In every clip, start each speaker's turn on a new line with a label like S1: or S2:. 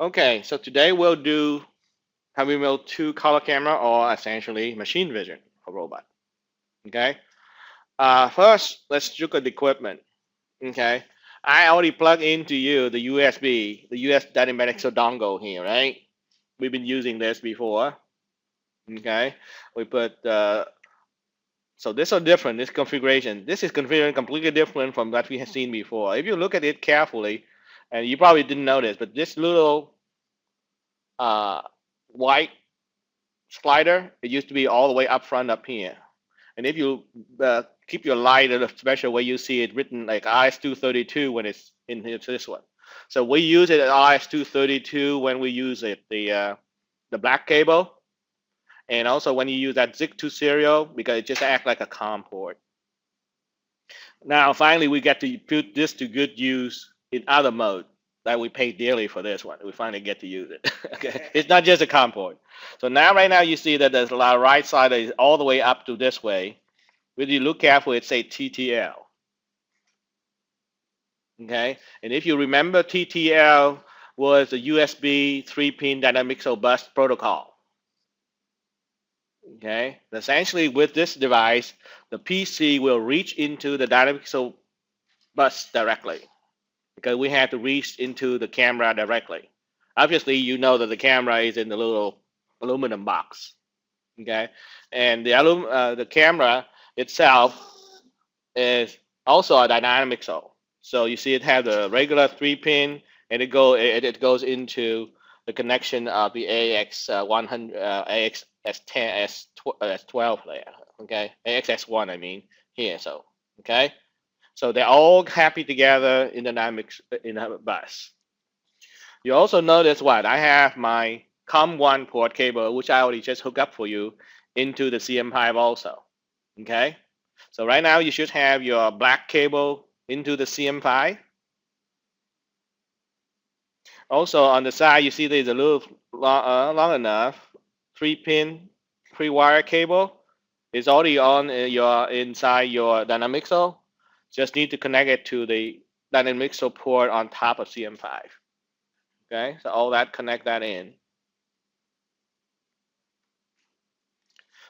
S1: Okay, so today we'll do HaViMo2 color camera, or essentially machine vision for robot. Okay. First, let's look at the equipment. Okay. I already plugged into you the USB, the US dynamic dongle here, right? We've been using this before. Okay. We put so this is different. This configuration. This is configured completely different from what we have seen before. If you look at it carefully, and you probably didn't notice, but this little uh, white slider, it used to be all the way up front up here. And if you keep your light in a special way, you see it written like RS-232 when it's in here to this one. So we use it at RS-232 when we use it the black cable, and also when you use that ZIG2 serial because it just acts like a COM port. Now finally we get to put this to good use in other mode that we pay dearly for this one. We finally get to use it. Okay, it's not just a COM port. So now right now you see that there's a lot of right side that is all the way up to this way. When you look carefully, it says TTL. Okay, and if you remember, TTL was a USB 3-pin dynamic bus protocol. Okay, essentially with this device, the PC will reach into the dynamic bus directly because we have to reach into the camera directly. Obviously, you know that the camera is in the little aluminum box. Okay, and the camera itself is also a dynamic so you see it has a regular 3-pin, and it goes into the connection of the AX100 AX S10 S12 there. Okay, AXS1 I mean here. So okay, so they're all happy together in the dynamics in a bus. You also notice what I have my COM1 port cable, which I already just hooked up for you, into the CM5 also. Okay, so right now you should have your black cable into the CM5. Also on the side, you see there's a little long enough 3-pin 3-wire cable. It's already on your inside your Dynamixel. Just need to connect it to the Dynamixel port on top of CM5. Okay, so all that, connect that in.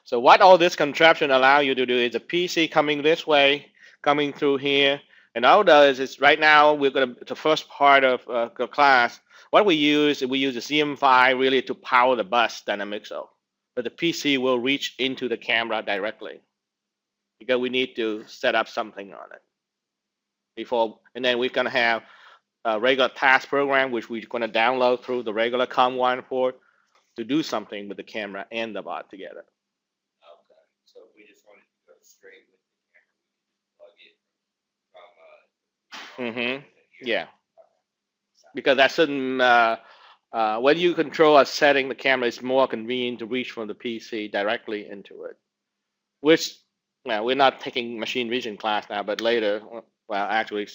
S1: So what all this contraption allow you to do is a PC coming this way, coming through here, and all that is right now we're going to the first part of the class. What we use the CM5 really to power the bus Dynamixel, but the PC will reach into the camera directly because we need to set up something on it before, and then we're going to have a regular task program which we're going to download through the regular COM1 port to do something with the camera and the bot together.
S2: Okay, so if we just wanted to go straight with the camera, we can just plug it from
S1: Mm-hmm.
S2: here.
S1: Yeah,
S2: Okay.
S1: because that's certain when you control a setting, the camera is more convenient to reach from the PC directly into it. Which, well, we're not taking machine vision class now, but later, well, actually,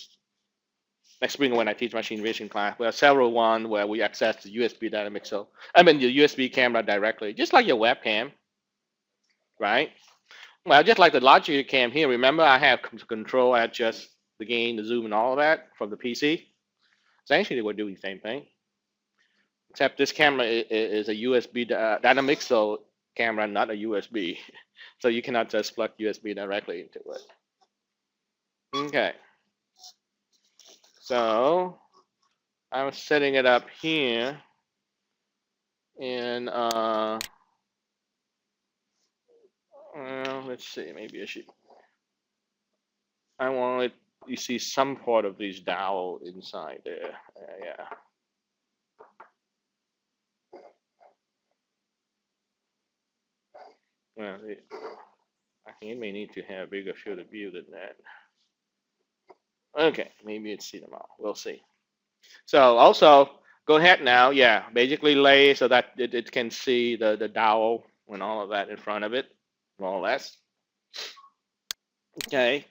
S1: next spring when I teach machine vision class, we have several ones where we access the USB dynamic. So I mean the USB camera directly, just like your webcam, right? Well, just like the logic cam here. Remember, I have control, adjust the gain, the zoom, and all of that from the PC. Essentially, we're doing the same thing, except this camera is a USB dynamic camera, not a USB. So you cannot just plug USB directly into it. Okay. So I'm setting it up here, and well, let's see. Maybe I should. I want it. You see some part of these dowel inside there. Yeah. Well, I think it may need to have a bigger field of view than that. Okay, maybe it's see them all. We'll see. So also go ahead now. Yeah, basically lay so that it can see the dowel and all of that in front of it, more or less. Okay.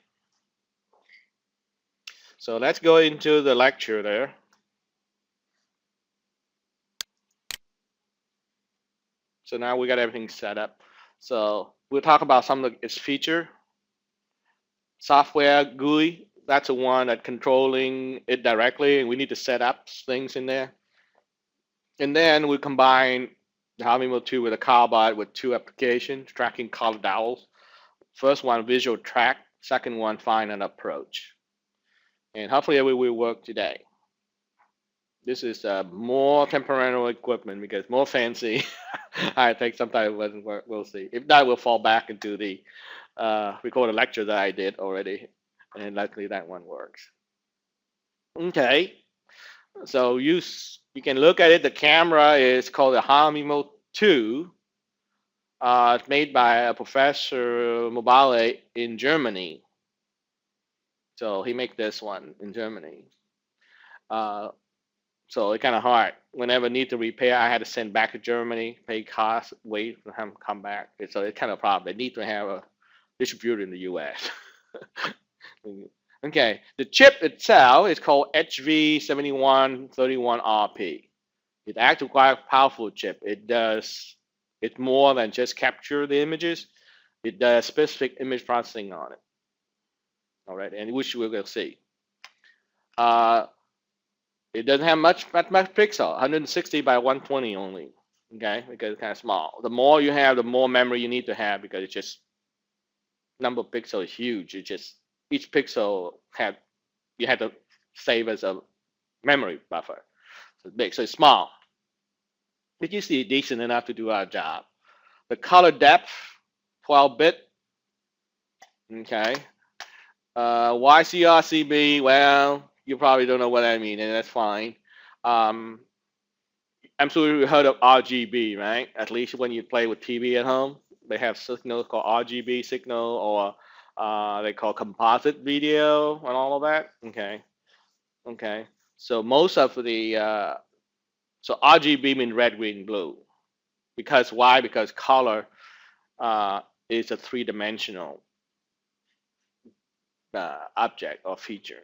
S1: So let's go into the lecture there. So now we got everything set up. So we'll talk about some of its feature. Software GUI, that's the one that controlling it directly, and we need to set up things in there. And then we combine the HaViMo2 with a CarBot with two applications, tracking color dowels. First one, visual track. Second one, find and approach. And hopefully it will work today. This is more temperamental equipment because more fancy. I think sometimes it doesn't work. We'll see. If not, we'll fall back into the recorded lecture that I did already. And luckily that one works. Okay. So you can look at it. The camera is called the HaViMo2. It's made by a Professor Mobile in Germany. So he made this one in Germany. So it's kind of hard. Whenever I need to repair, I had to send back to Germany, pay costs, wait for him to come back. So it's kind of a problem. They need to have a distributor in the US. Okay, the chip itself is called HV7131RP. It's actually quite a powerful chip. It's more than just capture the images. It does specific image processing on it. All right, and which we will see. It doesn't have much pixel, 160 by 120 only. Okay, because it's kind of small. The more you have, the more memory you need to have because it's just number of pixels is huge. It just each pixel you have to save as a memory buffer. So it's big, so it's small. But you see, decent enough to do our job. The color depth, 12-bit. Okay. YCRCB, well, you probably don't know what I mean, and that's fine. I'm sure you heard of RGB, right? At least when you play with TV at home, they have signals called RGB signal, or they call composite video and all of that. Okay. Okay. So most of the so RGB means red, green, blue. Because why? Because color is a three-dimensional object or feature.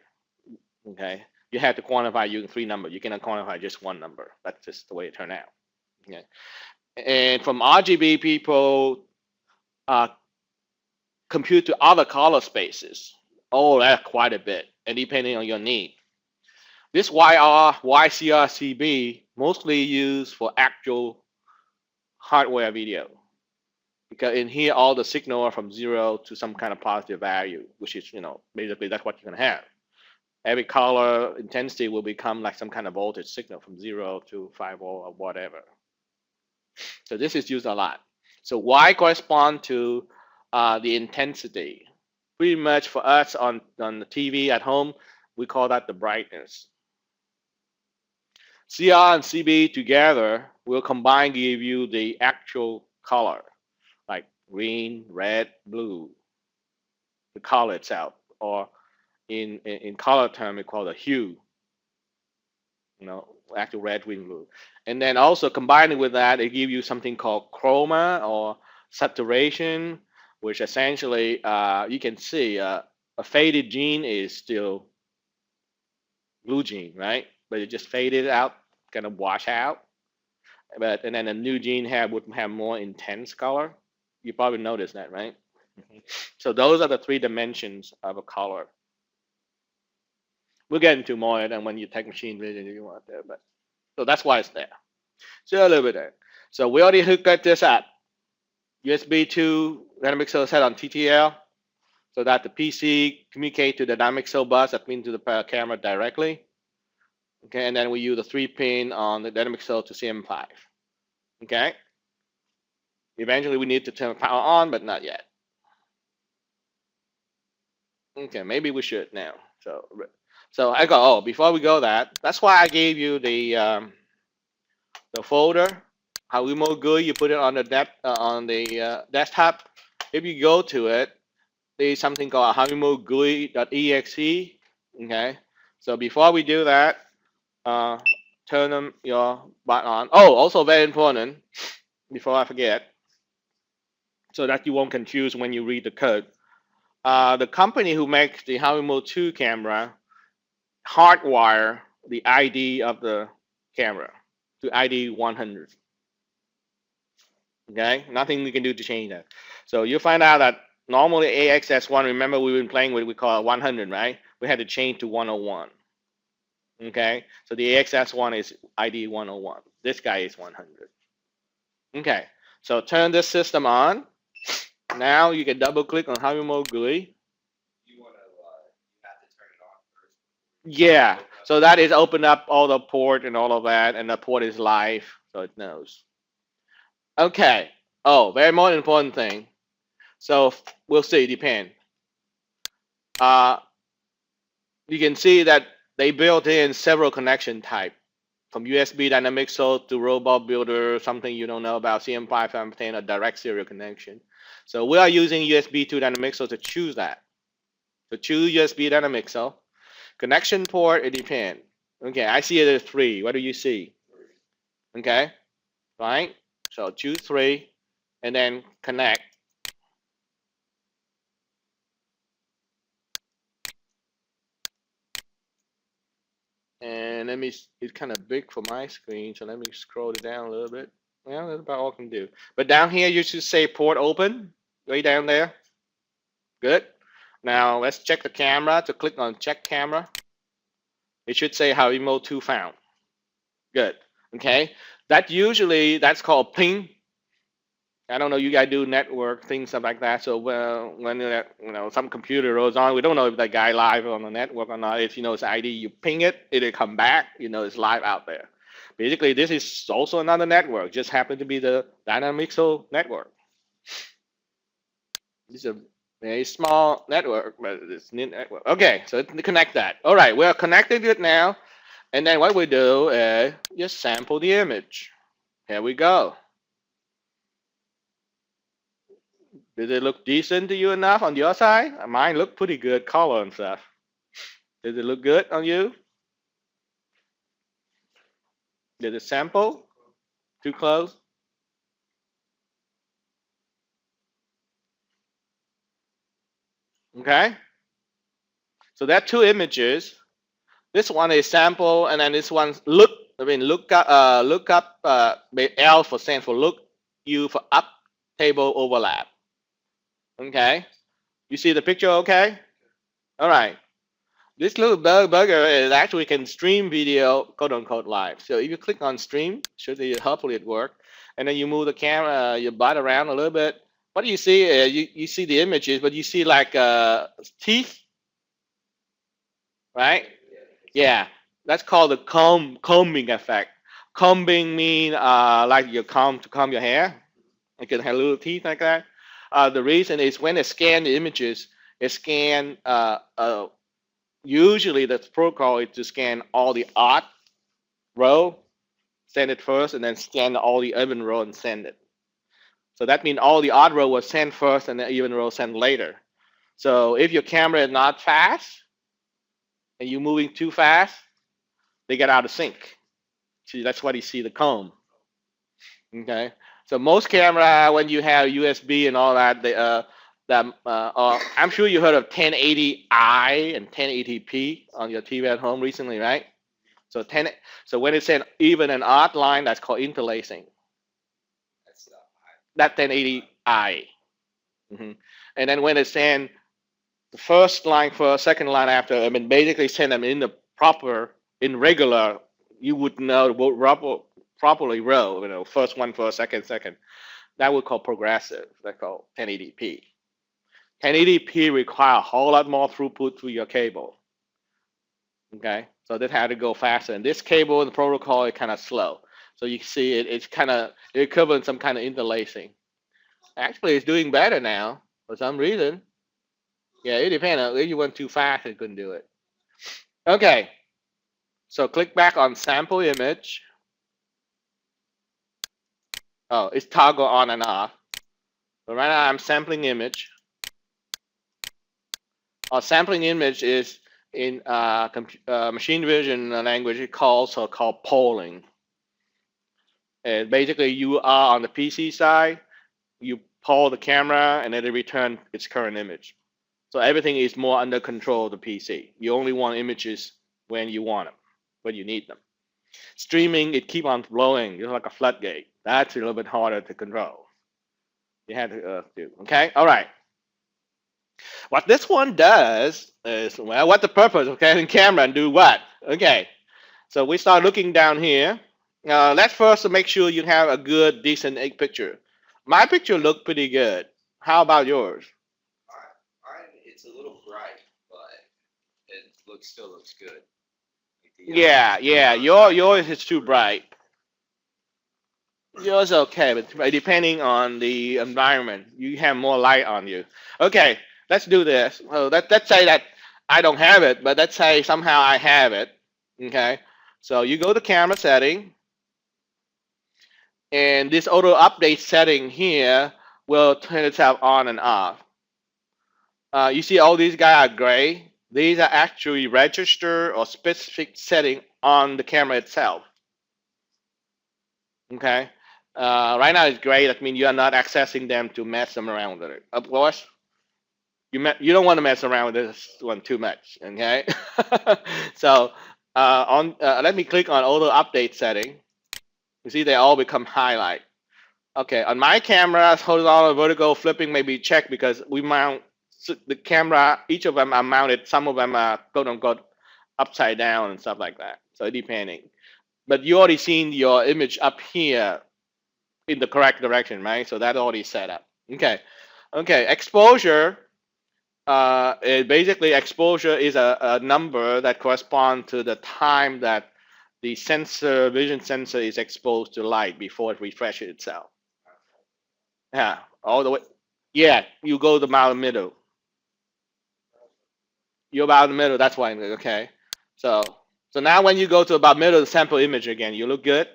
S1: Okay, you have to quantify using three numbers. You cannot quantify just one number. That's just the way it turned out. Okay, and from RGB, people compute to other color spaces. Oh, that's quite a bit, and depending on your need. This YCRCB mostly used for actual hardware video, because in here all the signal are from 0 to some kind of positive value, which is, basically that's what you're gonna have. Every color intensity will become like some kind of voltage signal from 0 to 5 volt or whatever. So this is used a lot. So Y correspond to the intensity. Pretty much for us on the TV at home, we call that the brightness. CR and CB together will combine give you the actual color, like green, red, blue, the color itself, or in color term, we call it hue, actual red, green, blue. And then also combining with that, it gives you something called chroma or saturation, which essentially you can see a faded gene is still blue gene, right? But it just faded out, kind of wash out. And then a new gene would have more intense color. You probably noticed that, right? So those are the three dimensions of a color. We'll get into more than when you take machine vision if you want there, but so that's why it's there. So a little bit there. So we already hooked this up. USB 2 dynamic cell set on TTL, so that the PC communicate to the dynamic cell bus that means to the camera directly. Okay, and then we use the 3-pin on the dynamic cell to CM-5. Okay. Eventually we need to turn power on, but not yet. Okay, maybe we should now. So I go. Oh, before we go that's why I gave you the folder. HaViMo GUI. You put it on the desktop. If you go to it, there's something called HaViMo GUI.exe. Okay. So before we do that, turn your button on. Oh, also very important. Before I forget, so that you won't confuse when you read the code. The company who makes the HaViMo2 camera hardwire the ID of the camera to ID 100. Okay, nothing we can do to change that. So you'll find out that normally AXS1, remember we've been playing with, we call it 100, right? We had to change to 101. Okay, so the AXS one is ID 101. This guy is 100. Okay, so turn this system on. Now you can double click on HaViMo GUI.
S2: You want to, you have to turn it on first.
S1: Yeah, so that is open up all the port and all of that, and the port is live, so it knows. Okay. Oh, very more important thing. So we'll see, depend. Uh, you can see that they built in several connection type, from USB dynamic source to robot builder, something you don't know about, CM-5 contain a direct serial connection. So we are using USB 2 dynamic source to choose that. So choose USB dynamic source. Connection port, it depends. Okay, I see it as 3. What do you see? Okay, right? So choose 3 and then connect. And let me, it's kind of big for my screen, so let me scroll it down a little bit. Well, that's about all I can do. But down here, you should say port open, way down there. Good. Now let's check the camera. To click on check camera, it should say HaViMo2 found. Good. Okay. That's called ping. I don't know. You guys do network things, stuff like that. So when some computer rolls on, we don't know if that guy live on the network or not. If it's ID, you ping it, it'll come back. It's live out there. Basically, this is also another network. Just happen to be the Dynamixel network. This is a very small network, but it's neat network. Okay, so connect that. All right, we're connecting it now. And then what we do is just sample the image. Here we go. Did it look decent to you enough on your side? Mine look pretty good, color and stuff. Did it look good on you? Did it sample? Too close? Okay. So there are two images. This one is sample, and then this one's lookup. L for stand for look, U for up, table overlap. Okay. You see the picture? Okay. All right. This little burger is actually can stream video, quote unquote, live. So if you click on stream, hopefully it worked, and then you move the camera, your butt around a little bit. What do you see? You see the images, but you see like teeth, right? Yeah, that's called the combing effect. Combing mean like you comb your hair. You can have little teeth like that. The reason is when it scan the images, it scan usually the protocol is to scan all the odd row, send it first, and then scan all the even row and send it. So that means all the odd row was sent first and the even row sent later. So if your camera is not fast and you're moving too fast, they get out of sync. See, that's why you see the comb. Okay. So most camera, when you have USB and all that, I'm sure you heard of 1080i and 1080p on your TV at home recently, right? So when it's an even and odd line, that's called interlacing. That's 1080i. And then when it's in the first line first, second line after, I mean, basically send them in the proper, in regular, you would know properly row, first one first, second, second. That would call progressive. That's called 1080p. 1080p require a whole lot more throughput through your cable. Okay, so that had to go faster. And this cable and the protocol is kind of slow. So you see it's kind of equivalent some kind of interlacing. Actually, it's doing better now for some reason. Yeah, it depends. If you went too fast, it couldn't do it. Okay, so click back on sample image. Oh, it's toggle on and off. So right now I'm sampling image. Our sampling image is in machine vision language. It called polling. And basically, you are on the PC side. You poll the camera, and then it returns its current image. So everything is more under control of the PC. You only want images when you want them, when you need them. Streaming, it keep on flowing, just like a floodgate. That's a little bit harder to control. You have to do. Okay, all right. What this one does is, well, what the purpose of carrying camera and do what? Okay, So we start looking down here. Let's first make sure you have a good, decent picture. My picture looked pretty good. How about yours?
S2: It's a little bright, but still looks good.
S1: Yeah, yeah. Yours is too bright. Yours okay, but depending on the environment, you have more light on you. Okay, let's do this. Well, let's say that I don't have it, but let's say somehow I have it. Okay, so you go to camera setting, and this auto update setting here will turn itself on and off. You see all these guys are gray. These are actually registered or specific setting on the camera itself. Okay. Right now it's gray. That means you are not accessing them to mess them around with it. Of course, you don't want to mess around with this one too much. Okay. So let me click on auto update setting. You see they all become highlight. Okay, on my camera, horizontal and vertical flipping may be checked because we mount the camera, each of them are mounted, some of them are quote unquote upside down and stuff like that. So depending. But you already seen your image up here in the correct direction, right? So that's already set up. Okay. Okay, exposure. Basically, exposure is a number that corresponds to the time that the vision sensor is exposed to light before it refreshes itself. Yeah, all the way. Yeah, you go to about the middle. You're about the middle. That's why. Okay. So so now when you go to about middle of the sample image again, you look good.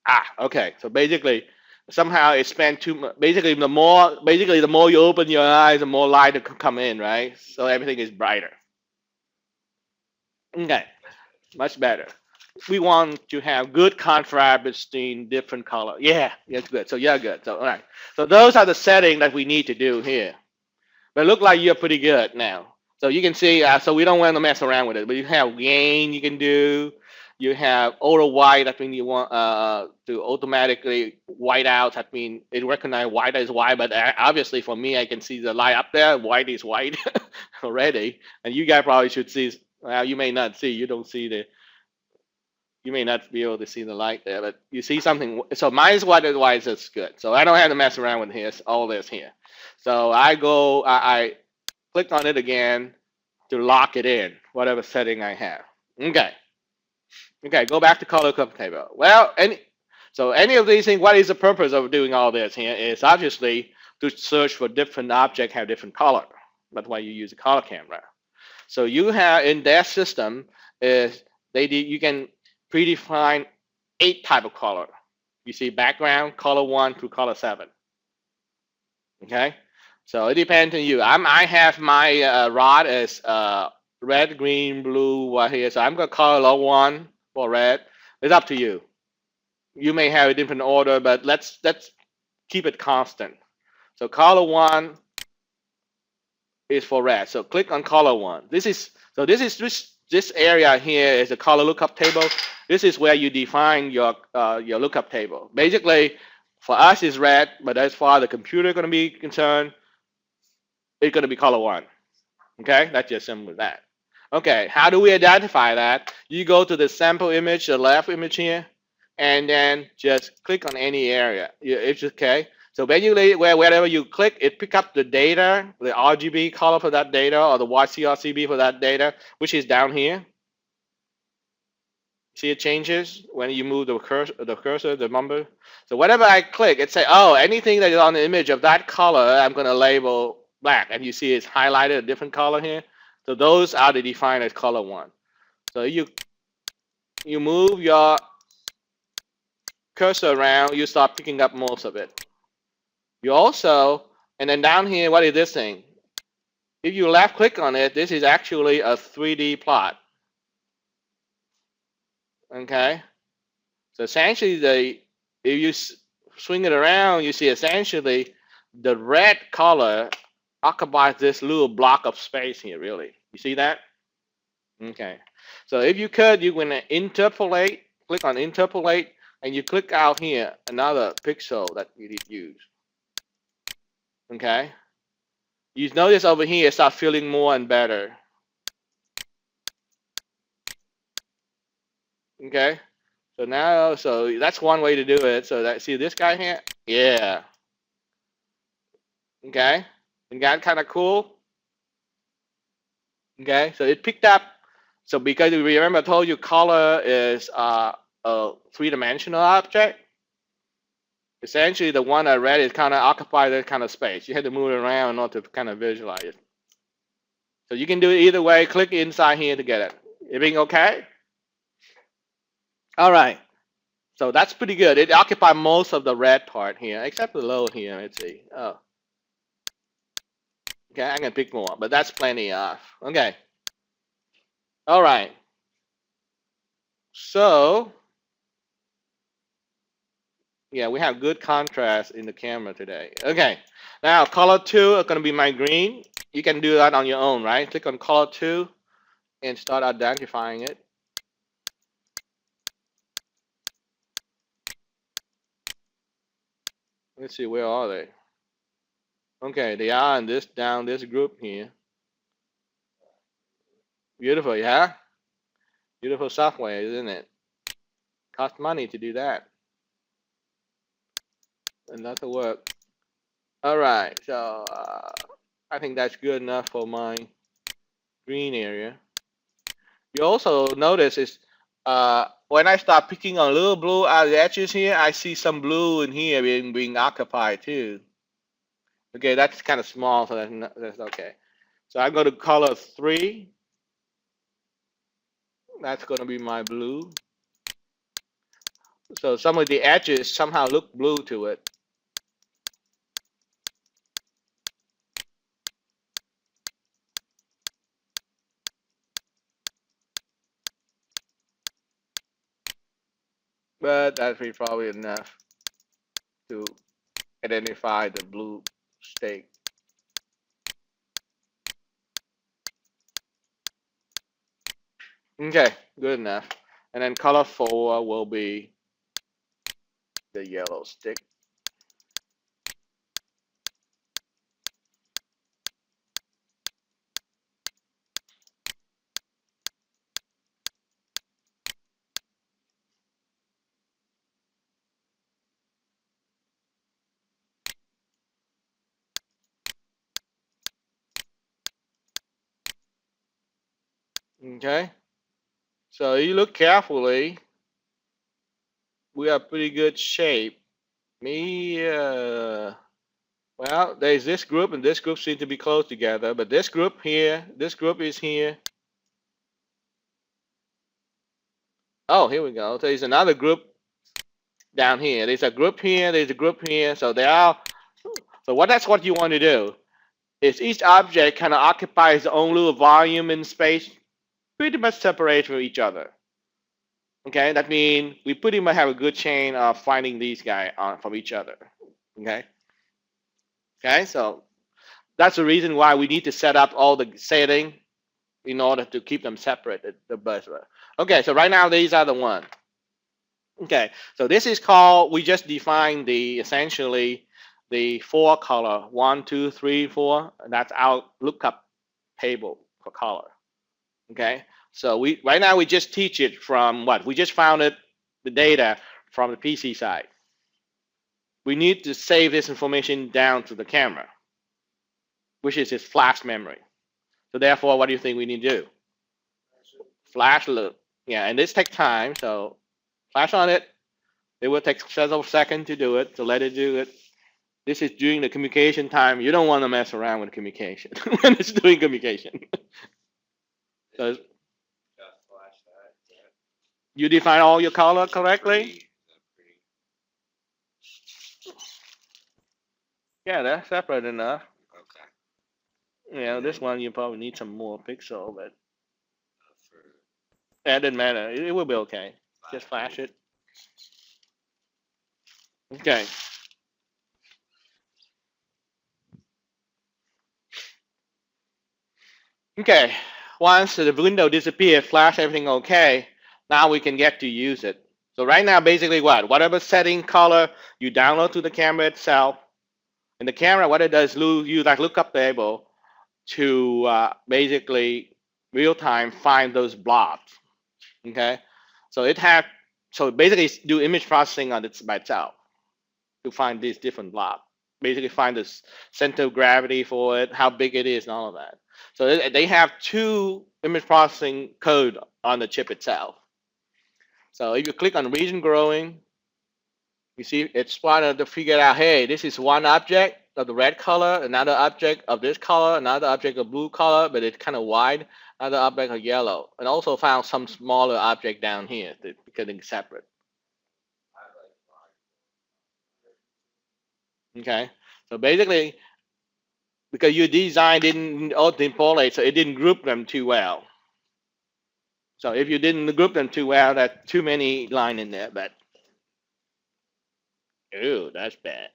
S1: Ah, okay. So basically, somehow it spent too much. Basically the more you open your eyes, the more light will come in, right? So everything is brighter. Okay, much better. We want to have good contrast between different color. Yeah, that's good. So you're good. So all right. So those are the settings that we need to do here. But it look like you're pretty good now. So you can see, so we don't want to mess around with it, but you have gain you can do. You have auto white, that means you want to automatically white out. That means it recognize white as white, but obviously for me, I can see the light up there. White is white already. And you guys probably should see, well, you may not see, you may not be able to see the light there, but you see something. So mine is white, otherwise it's good. So I don't have to mess around with this, all this here. So I click on it again to lock it in, whatever setting I have. Okay. Okay, go back to color table. Well, any of these things, what is the purpose of doing all this here is obviously to search for different objects have different color. That's why you use a color camera. So you have in their system is you can predefine 8 type of color. You see background, color 1 through color 7. Okay, so it depends on you. I have my rod as red, green, blue right here. So I'm gonna color 1 for red. It's up to you. You may have a different order, but let's keep it constant. So color 1 is for red. So click on color 1. This area here is a color lookup table. This is where you define your lookup table. Basically, for us it's red, but as far as the computer is going to be concerned, it's going to be color 1. Okay, that's just simple as that. Okay, how do we identify that? You go to the sample image, the left image here, and then just click on any area. It's okay. So basically, wherever you click, it pick up the data, the RGB color for that data, or the YCRCB for that data, which is down here. See it changes when you move the cursor, the number. So whenever I click, it say, oh, anything that is on the image of that color, I'm going to label black. And you see it's highlighted a different color here. So those are defined as color 1. So you move your cursor around, you start picking up most of it. You also, and then down here, what is this thing? If you left click on it, this is actually a 3D plot. Okay, so essentially if you swing it around, you see essentially the red color occupies this little block of space here, really. You see that? Okay, so if you could, you can interpolate, click on interpolate, and you click out here another pixel that you need to use. Okay, you notice over here it starts feeling more and better. Okay. So now, so that's one way to do it. So that, see this guy here? Yeah. Okay. And got kind of cool. Okay. So it picked up. So because you remember I told you color is a three-dimensional object. Essentially, the one I read is kind of occupy that kind of space. You have to move it around in order to kind of visualize it. So you can do it either way. Click inside here to get it. Everything okay? All right. So that's pretty good. It occupies most of the red part here, except below here. Let's see. Oh, okay. I can pick more, but that's plenty of. Okay. All right. So yeah, we have good contrast in the camera today. Okay. Now color 2 are going to be my green. You can do that on your own, right? Click on color 2 and start identifying it. Let's see, where are they? Okay, they are in this down this group here. Beautiful, yeah? Beautiful software, isn't it? Cost money to do that. And lots of work. All right, so I think that's good enough for my green area. You also notice is when I start picking on little blue out of the edges here, I see some blue in here being occupied too. Okay, that's kind of small, so that's okay. So I go to color 3. That's going to be my blue. So some of the edges somehow look blue to it. But that's probably enough to identify the blue stake. Okay, good enough. And then color 4 will be the yellow stick. Okay, so you look carefully, we are pretty good shape. Well, there's this group and this group seem to be close together, but this group here, this group is here. Oh, here we go. There's another group down here. There's a group here, there's a group here. So they are, so that's what you want to do. Is each object kind of occupies its own little volume in space, pretty much separated from each other. Okay, that means we pretty much have a good chain of finding these guys from each other. Okay. Okay, so that's the reason why we need to set up all the setting in order to keep them separate. The buzzer. Okay, so right now these are the one. Okay, so this is called. We just defined the essentially the 4 color 1, 2, 3, 4. That's our lookup table for color. Okay, so right now we just teach it from what we just found it the data from the PC side. We need to save this information down to the camera, which is its flash memory. So therefore, what do you think we need to do? Flash loop. Yeah, and this takes time. So flash on it. It will take several seconds to do it. So let it do it. This is during the communication time. You don't want to mess around with communication when it's doing communication. So you define all your color correctly? Yeah, that's separate enough. Okay. Yeah, this one you probably need some more pixel, but that doesn't matter. It will be okay. Just flash it. Okay. Okay. Once the window disappears, flash everything okay. Now we can get to use it. So right now, basically what? Whatever setting color you download to the camera itself. And the camera, what it does, use that lookup table to basically real time find those blobs. Okay. So basically do image processing on it by itself to find these different blocks. Basically find the center of gravity for it, how big it is, and all of that. So they have two image processing code on the chip itself. So if you click on region growing, you see it's trying to figure out, hey, this is one object of the red color, another object of this color, another object of blue color, but it's kind of wide, another object of yellow, and also found some smaller object down here that getting separate. Okay, so basically, because your design didn't auto-import, so it didn't group them too well. So if you didn't group them too well, that's too many line in there, but ooh, that's bad.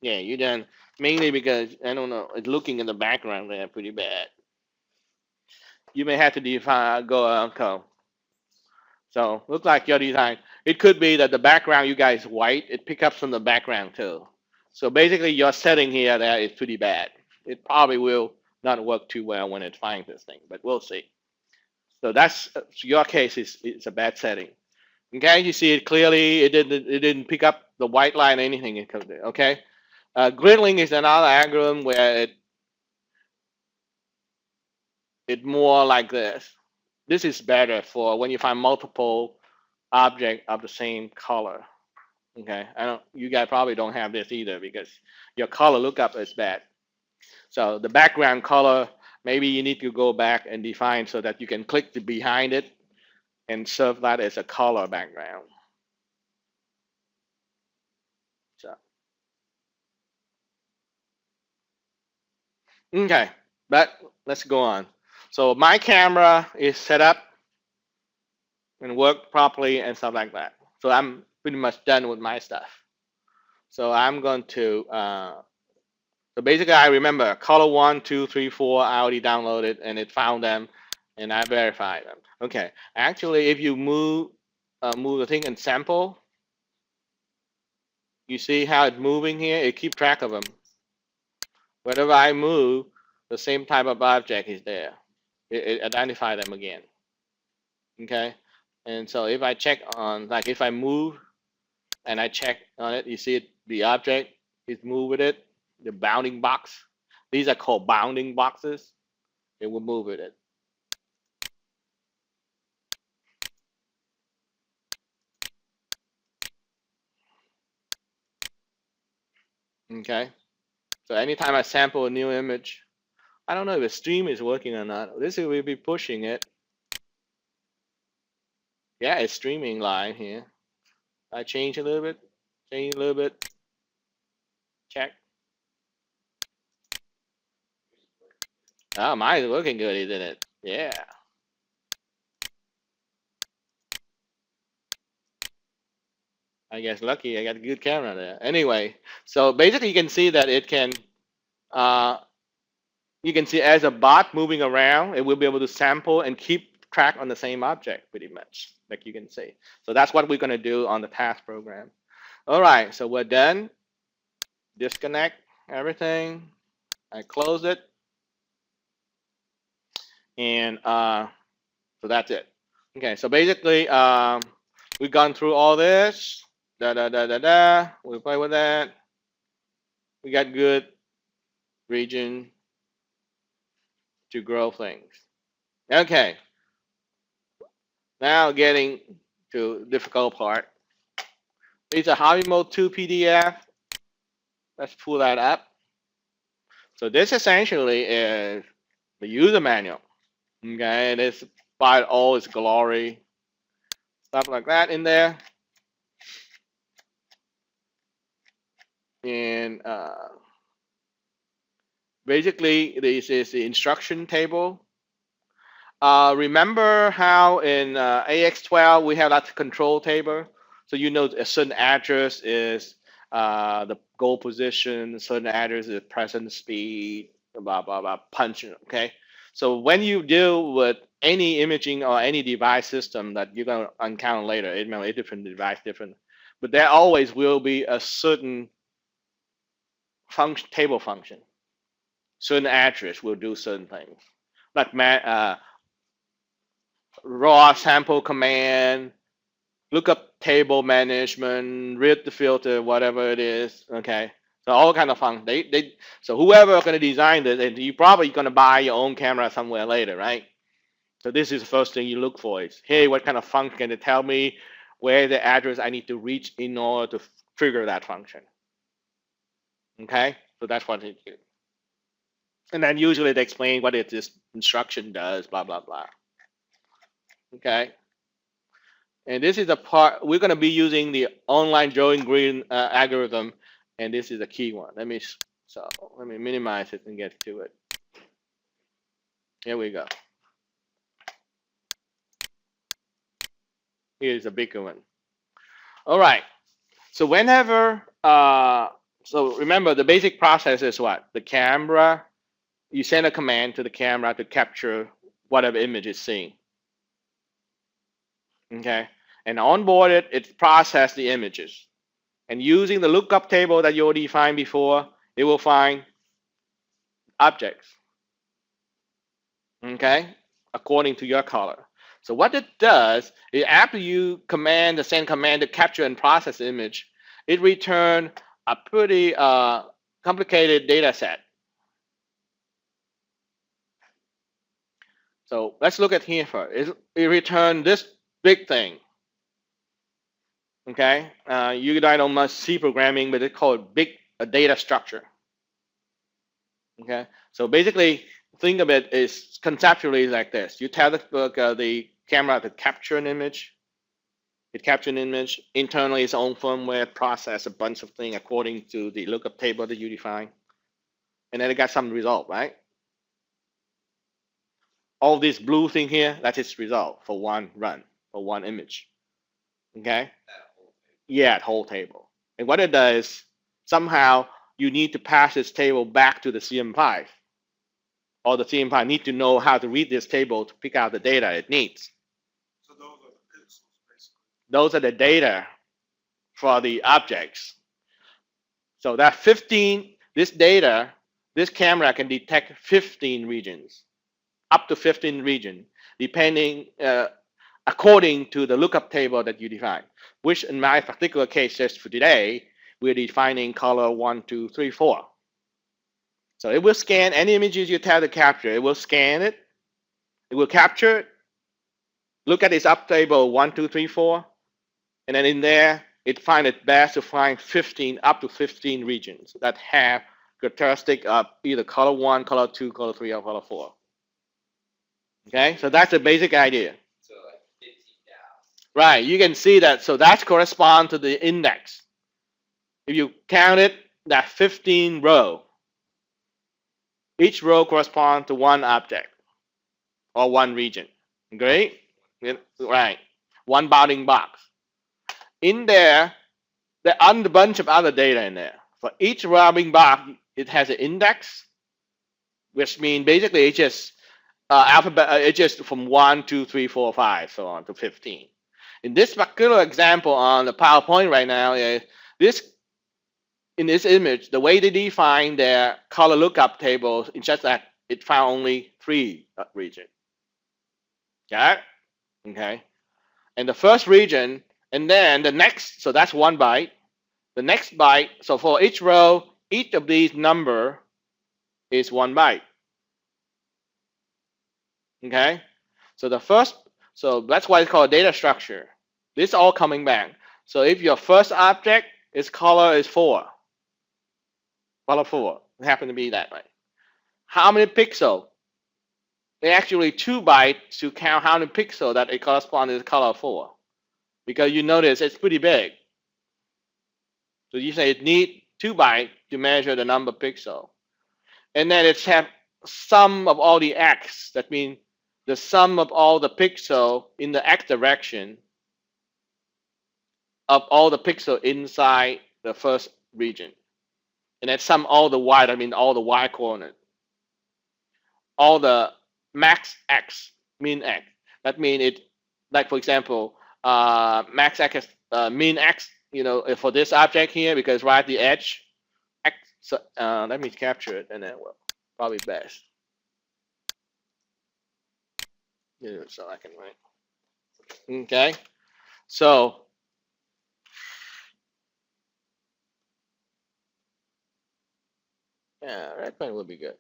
S1: Yeah, you done mainly because I don't know, it's looking in the background there pretty bad. You may have to define go code. So looks like your design. It could be that the background you guys white, it picks up from the background too. So basically your setting here that is pretty bad. It probably will not work too well when it finds this thing, but we'll see. So that's your case is it's a bad setting. Okay, you see it clearly. It didn't pick up the white line or anything. Okay. Griddling is another algorithm where it more like this. This is better for when you find multiple object of the same color. Okay, you guys probably don't have this either because your color lookup is bad. So the background color, maybe you need to go back and define so that you can click behind it and serve that as a color background. So, okay, but let's go on. So my camera is set up and work properly and stuff like that. So I'm pretty much done with my stuff. So I'm going to, so basically I remember color 1, 2, 3, 4, I already downloaded and it found them and I verified them. Okay, actually if you move the thing and sample, you see how it's moving here? It keeps track of them. Whenever I move, the same type of object is there. It identifies them again. Okay, and so if I check on, like if I move and I check on it, you see it, the object is moved with it, the bounding box. These are called bounding boxes. It will move with it. Okay, so anytime I sample a new image, I don't know if the stream is working or not. This will be pushing it. Yeah, it's streaming live here. I change a little bit, check. Oh, mine is working good, isn't it? Yeah. I guess lucky I got a good camera there. Anyway, so basically you can see that it can, you can see as a bot moving around, it will be able to sample and keep track on the same object pretty much, like you can see. So that's what we're going to do on the task program. All right, so we're done. Disconnect everything. I close it. And so that's it. Okay, so basically we've gone through all this. We play with that. We got good region to grow things. Okay. Now getting to the difficult part. It's a HaViMo2 PDF. Let's pull that up. So this essentially is the user manual. Okay, and it's by all its glory. Stuff like that in there. And basically, this is the instruction table. Remember how in AX12 we have that control table? So you know a certain address is the goal position, a certain address is present speed, blah, blah, blah, punch, okay? So when you deal with any imaging or any device system that you're going to encounter later, it may be a different device, different, but there always will be a certain table function. Certain address will do certain things. like raw sample command, lookup table management, read the filter, whatever it is. Okay, so all kind of fun. So whoever going to design this, and you probably going to buy your own camera somewhere later, right? So this is the first thing you look for is, hey, what kind of function can it tell me where the address I need to reach in order to trigger that function? Okay, so that's what it is. And then usually they explain what this instruction does, blah, blah, blah. Okay. And this is the part, we're going to be using the online drawing green algorithm. And this is the key one. Let me minimize it and get to it. Here we go. Here's a bigger one. All right. So whenever, so remember the basic process is what? The camera, you send a command to the camera to capture whatever image it's seeing. Okay. And on board it processes the images. And using the lookup table that you already defined before, it will find objects. Okay, according to your color. So what it does is after you send command to capture and process the image, it returns a pretty complicated data set. So let's look at here first. It returns this big thing. Okay, you guys don't much see programming, but it's called big data structure. Okay, so basically, think of it is conceptually like this. You tell the camera to capture an image. It captures an image. Internally, its own firmware process a bunch of things according to the lookup table that you define. And then it got some result, right? All this blue thing here, that's its result for one run, for one image. Okay? Yeah, the whole table. And what it does, somehow you need to pass this table back to the CM-5. Or the CM-5 need to know how to read this table to pick out the data it needs.
S3: So those are the pixels, basically.
S1: Those are the data for the objects. So that 15, this data, this camera can detect 15 regions, up to 15 regions, depending, according to the lookup table that you define, which in my particular case, just for today, we're defining color 1, 2, 3, 4. So it will scan any images you tell to capture. It will scan it. It will capture it. Look at its up table 1, 2, 3, 4. And then in there, it finds it best to find 15, up to 15 regions that have characteristic of either color 1, color 2, color 3, or color 4. Okay, so that's the basic idea.
S2: So like 15,000.
S1: Right, you can see that. So that corresponds to the index. If you count it, that 15 row. Each row corresponds to one object or one region. Great? Right. One bounding box. In there are a bunch of other data in there. For each bounding box, it has an index, which means basically it's just alphabet. It's just from 1, 2, 3, 4, 5, so on to 15. In this particular example on the PowerPoint right now, is in this image, the way they define their color lookup tables is just that it found only 3 regions. Got it? Okay. And the first region, and then the next, so that's 1 byte. The next byte, so for each row, each of these number is 1 byte. Okay. So the first, so that's why it's called data structure. This is all coming back. So if your first object its color is 4. Color 4. It happened to be that way. How many pixels? They actually 2 bytes to count how many pixels that it corresponds to the color 4. Because you notice it's pretty big. So you say it needs 2 bytes to measure the number of pixels. And then it's have sum of all the x. That means the sum of all the pixels in the x direction of all the pixels inside the first region. And then sum all the y, I mean all the y coordinates. All the max x, min x. That means it, like for example, max x, min x, you know, for this object here, because right at the edge, x, so let me capture it and then well, probably best. So I can write. Okay. So yeah, red pen would be good.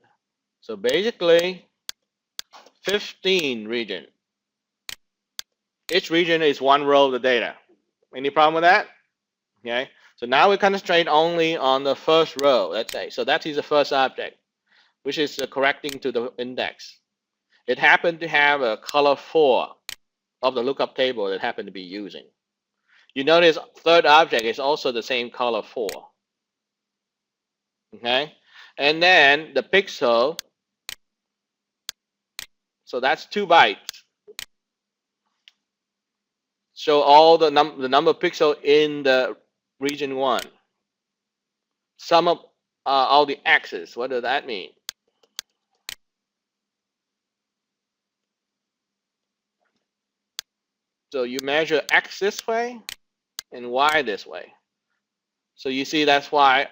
S1: So basically, 15 region. Each region is one row of the data. Any problem with that? Okay. So now we concentrate only on the first row, let's say. So that is the first object, which is correcting to the index. It happened to have a color 4 of the lookup table that happened to be using. You notice third object is also the same color 4. Okay. And then the pixel, so that's 2 bytes. So all the number of pixel in the region 1. Sum of all the x's. What does that mean? So you measure x this way and y this way. So you see that's why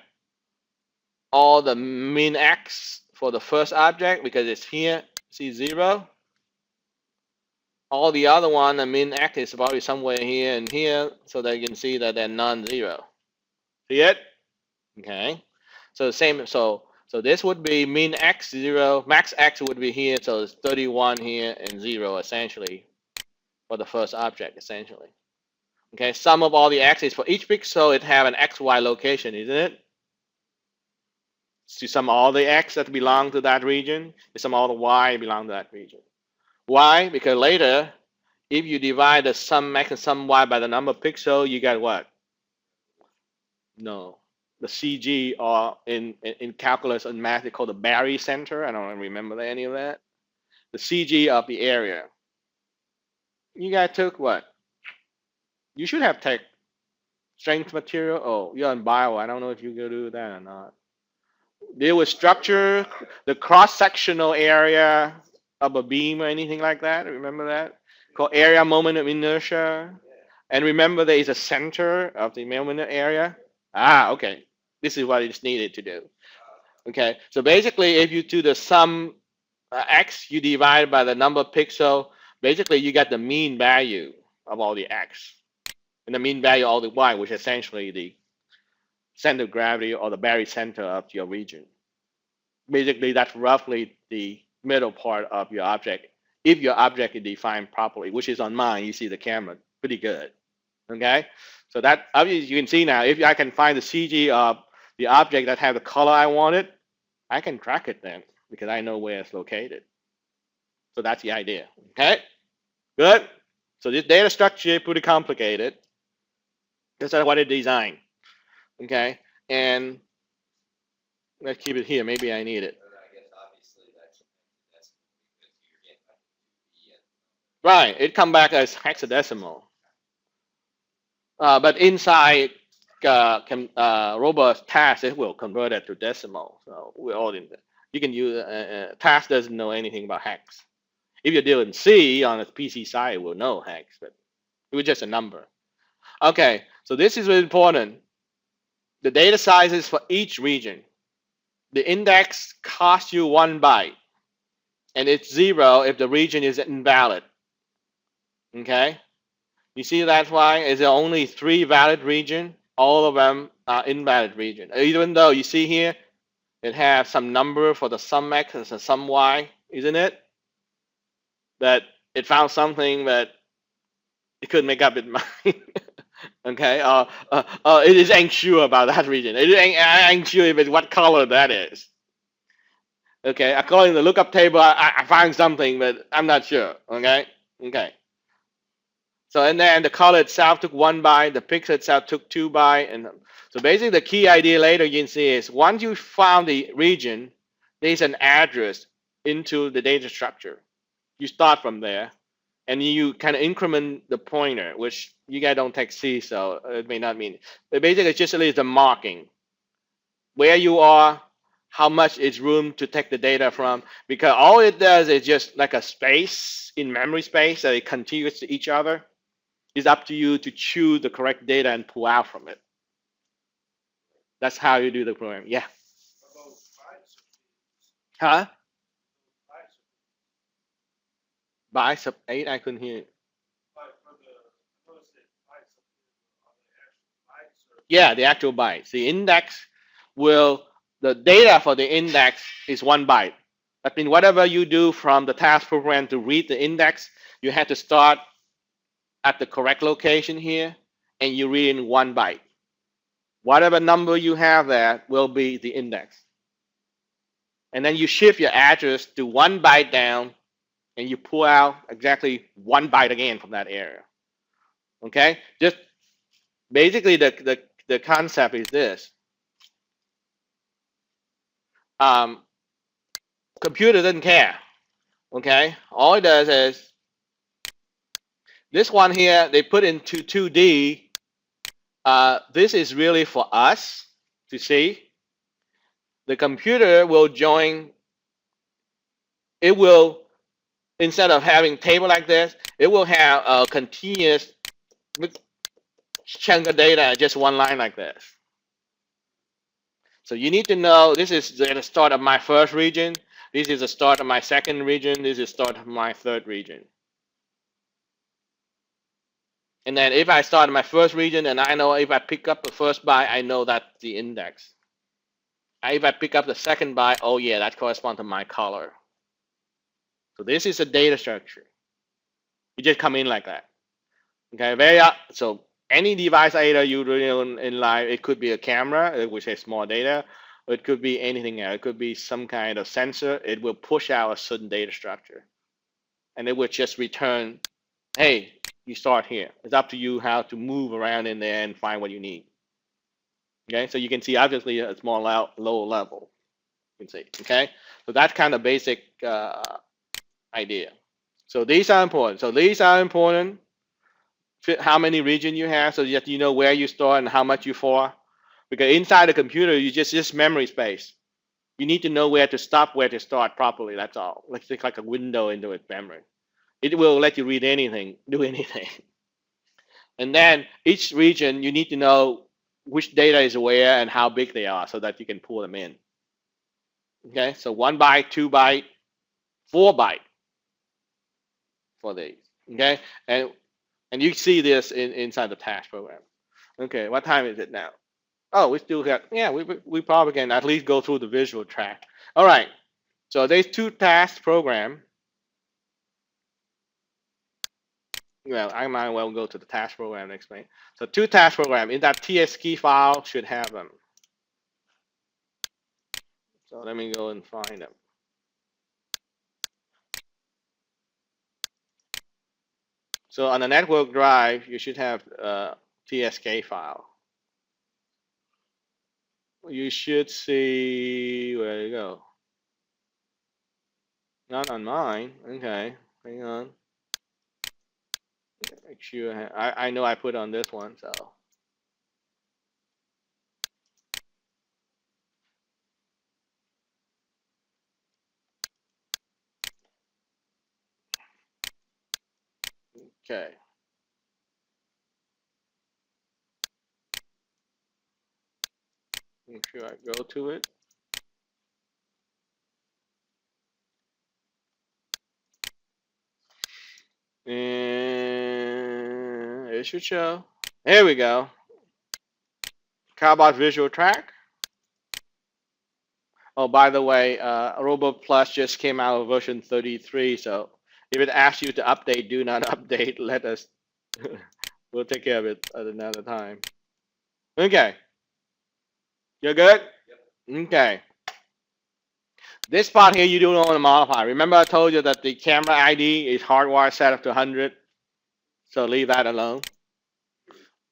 S1: all the min x for the first object, because it's here, see 0. All the other one, the min x is probably somewhere here and here, so that you can see that they're non-zero. See it? Okay. So same. So this would be min x 0, max x would be here. So it's 31 here and 0 essentially for the first object essentially. Okay. Sum of all the x's for each pixel, it have an xy location, isn't it? So you sum all the x that belong to that region. You sum all the y belong to that region. Why? Because later, if you divide the sum x and sum y by the number of pixel, you get what? No. The CG, or in calculus and math, they call the Barry Center. I don't remember any of that. The CG of the area. You guys took what? You should have taken strength material. Oh, you're in bio. I don't know if you can do that or not. Deal with structure, the cross-sectional area of a beam or anything like that. Remember that? Called area moment of inertia. And remember there is a center of the moment area. Ah, okay. This is what it's needed to do. Okay, so basically if you do the sum x, you divide by the number of pixel, basically you get the mean value of all the x. And the mean value of all the y, which is essentially the center of gravity or the barycenter of your region. Basically that's roughly the middle part of your object. If your object is defined properly, which is on mine, you see the camera pretty good. Okay, so that obviously you can see now, if I can find the CG of the object that have the color I wanted, I can track it then because I know where it's located. So that's the idea. Okay, good. So this data structure is pretty complicated. That's what it designed. Okay, and let's keep it here. Maybe I need it.
S2: But I guess obviously that's because you're getting like
S1: Right, it come back as hexadecimal. But inside robot task, it will convert it to decimal. So we're all in there. You can use task doesn't know anything about hex. If you're dealing C on the PC side, it will know hex, but it was just a number. Okay, so this is really important. The data sizes for each region. The index costs you 1 byte, and it's 0 if the region is invalid. Okay, you see that's why is there only 3 valid region? All of them are invalid region. Even though you see here, it has some number for the sum x and the sum y, isn't it? That it found something that it couldn't make up its mind. Okay, it is unsure about that region. It is unsure if it's what color that is. Okay, according to the lookup table, I found something, but I'm not sure. Okay, okay. So and then the color itself took 1 byte, the pixel itself took 2 byte, and so basically the key idea later you can see is once you found the region, there's an address into the data structure. You start from there, and you kind of increment the pointer, which you guys don't take C, so it may not mean. But basically, it's just the marking where you are, how much is room to take the data from, because all it does is just like a space in memory space that it contiguous to each other. It's up to you to choose the correct data and pull out from it. That's how you do the program. Yeah. Huh? By sub 8, I couldn't hear it.
S3: Like for the, I noticed that bytes are the actual bytes or
S1: Yeah, the actual bytes. The index will, the data for the index is 1 byte. That means whatever you do from the task program to read the index, you have to start at the correct location here, and you read in 1 byte. Whatever number you have there will be the index. And then you shift your address to 1 byte down, and you pull out exactly 1 byte again from that area. Okay? Just basically the concept is this. Um, computer doesn't care. Okay? All it does is this one here, they put into 2D. This is really for us to see. The computer will join, it will, instead of having table like this, it will have a continuous chunk of data, just one line like this. So you need to know this is the start of my first region. This is the start of my second region. This is the start of my third region. And then if I start my first region, and I know if I pick up the first byte, I know that's the index. If I pick up the second byte, oh yeah, that corresponds to my color. So this is a data structure. You just come in like that. Okay, so any device data you do in live, it could be a camera, which has small data, or it could be anything else. It could be some kind of sensor. It will push out a certain data structure, and it will just return, hey, you start here. It's up to you how to move around in there and find what you need. Okay, so you can see obviously it's more low level. You can see. Okay, so that's kind of basic idea. So these are important. How many region you have, so that you know where you store and how much you for. Because inside the computer, you just memory space. You need to know where to stop, where to start properly. That's all. It's like a window into its memory. It will let you read anything, do anything. And then each region, you need to know which data is where and how big they are, so that you can pull them in. Okay, so 1 byte, 2 byte, 4 byte for these. Okay, and you see this inside the task program. Okay, what time is it now? Oh, we still got, yeah, we probably can at least go through the visual track. All right, so there's 2 task program. Well, I might well go to the task program and explain. So 2 task program in that TSK file should have them. So let me go and find them. So on the network drive, you should have a TSK file. You should see, where you go? Not on mine. Okay, hang on. Make sure I know I put on this one, so. Okay. Make sure I go to it. And it should show. There we go. CarBot visual track. Oh, by the way, Robo Plus just came out of version 33. So if it asks you to update, do not update. Let us. We'll take care of it at another time. Okay. You're good? Yep. Okay. This part here you don't want to modify. Remember I told you that the camera ID is hardwired set up to 100. So leave that alone.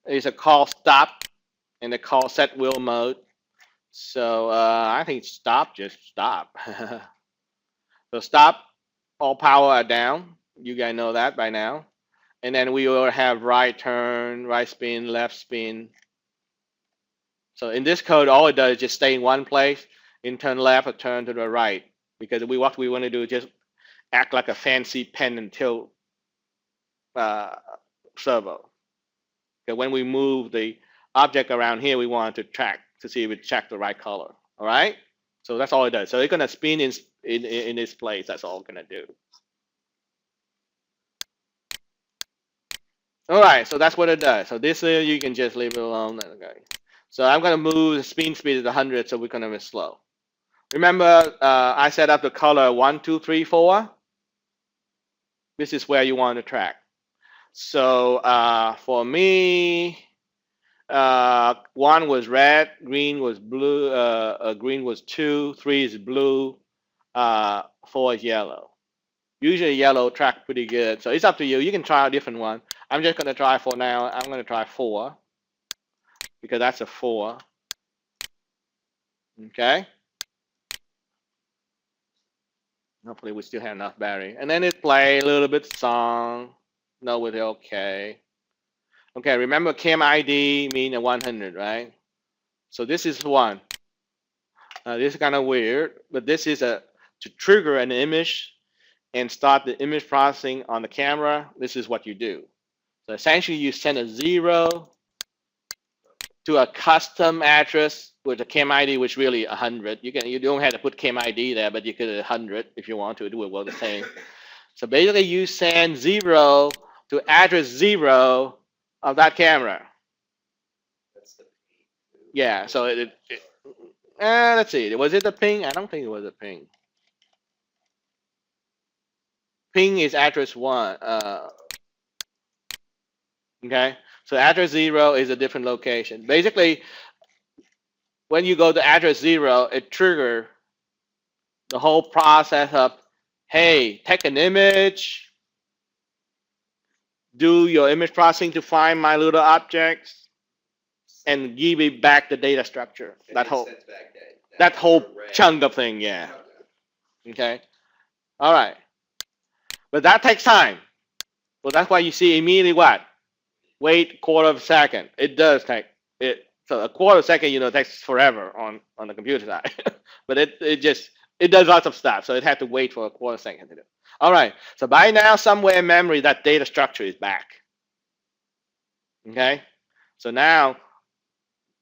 S1: It's a call stop and a call set wheel mode. So I think stop, just stop. So stop, all power are down. You guys know that by now. And then we will have right turn, right spin, left spin. So in this code, all it does is just stay in one place and turn left or turn to the right. Because what we want to do is just act like a fancy pen and tilt servo. Because when we move the object around here, we want to track to see if it checked the right color. All right? So that's all it does. So it's going to spin in its place. That's all it's going to do. All right, so that's what it does. So this you can just leave it alone. Okay. So I'm gonna move the speed to 100, so we're gonna be slow. Remember, I set up the color 1, 2, 3, 4. This is where you want to track. So for me, 1 was red, green was blue, green was 2, 3 is blue, 4 is yellow. Usually yellow track pretty good. So it's up to you. You can try a different one. I'm just gonna try for now. I'm gonna try 4 because that's a 4. Okay. Hopefully we still have enough battery. And then it play a little bit song. No, with okay. Okay, remember cam ID mean a 100, right? So this is 1. This is kind of weird, but this is to trigger an image and start the image processing on the camera. This is what you do. So essentially you send a 0 to a custom address with a cam ID, which really 100. You don't have to put cam ID there, but you could 100 if you want to do it well the same. So basically you send 0 to address 0 of that camera.
S2: That's the
S1: Yeah, so let's see. Was it a ping? I don't think it was a ping. Ping is address 1. Okay, so address 0 is a different location. Basically, when you go to address 0, it triggers the whole process of, hey, take an image, do your image processing to find my little objects, and give it back the data structure. That whole chunk of thing, yeah. Okay. All right. But that takes time. Well, that's why you see immediately what? Wait quarter of a second. It does take it. So a quarter of a second, takes forever on the computer side. But it does lots of stuff. So it had to wait for a quarter second to do. All right. So by now, somewhere in memory, that data structure is back. Okay. So now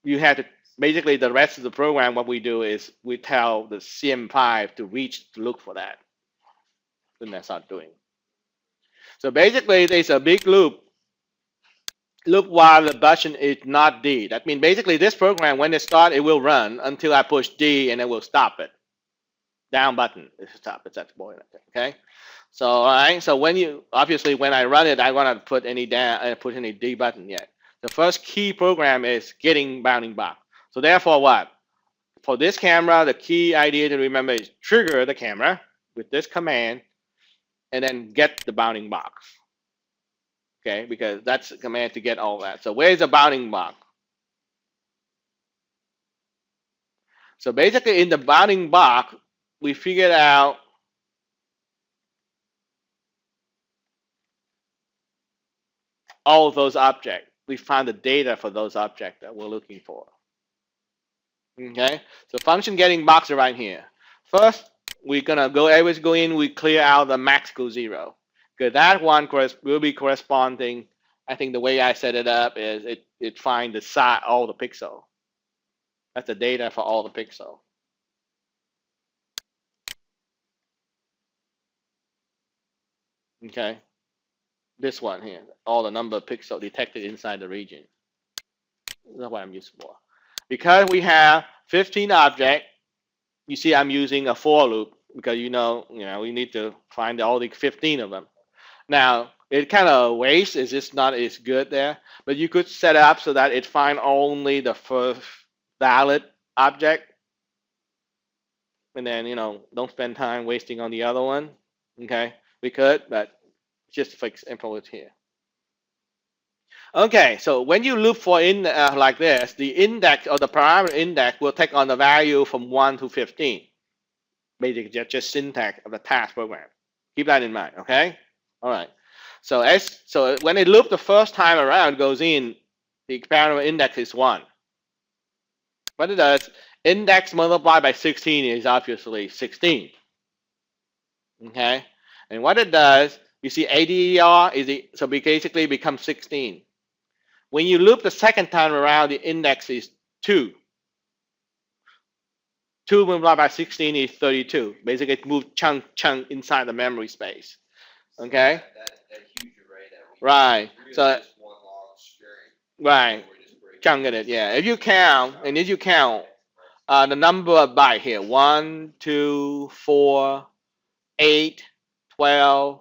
S1: you have to basically the rest of the program. What we do is we tell the CM-5 to look for that. Then that's not doing. So basically, there's a big loop while the button is not D. That means basically this program, when it starts, it will run until I push D and it will stop it. Down button is stop. It's that point. Okay. So all right. So when I run it, I want to put any D button yet. The first key program is getting bounding box. So therefore, what? For this camera, the key idea to remember is trigger the camera with this command, and then get the bounding box. Okay, because that's the command to get all that. So where's the bounding box? So basically in the bounding box, we figured out all of those objects. We found the data for those objects that we're looking for. Okay, so function getting box are right here. First, we're gonna always go in, we clear out the max go 0. Because that one will be corresponding. I think the way I set it up is it finds the size, all the pixel. That's the data for all the pixel. Okay, this one here, all the number of pixels detected inside the region. That's what I'm using for. Because we have 15 objects, you see I'm using a for loop because we need to find all the 15 of them. Now, it kind of wastes, it's just not as good there, but you could set it up so that it finds only the first valid object, and then, don't spend time wasting on the other one, okay? We could, but just for example, it's here. Okay, so when you loop for like this, the index or the parameter index will take on the value from 1 to 15. Basically, just syntax of the task program. Keep that in mind, okay? All right. So when it loops the first time around, goes in, the parameter index is 1. What it does, index multiplied by 16 is obviously 16. Okay? And what it does, you see ADR so it basically becomes 16. When you loop the second time around, the index is 2. 2 multiplied by 16 is 32. Basically, it moves chunk inside the memory space. Okay?
S2: That huge array that we
S1: Right.
S2: really
S1: So
S2: just
S1: Right.
S2: We're just breaking
S1: Chunking it, yeah. If you count, the number of byte here, 1, 2, 4, 8, 12,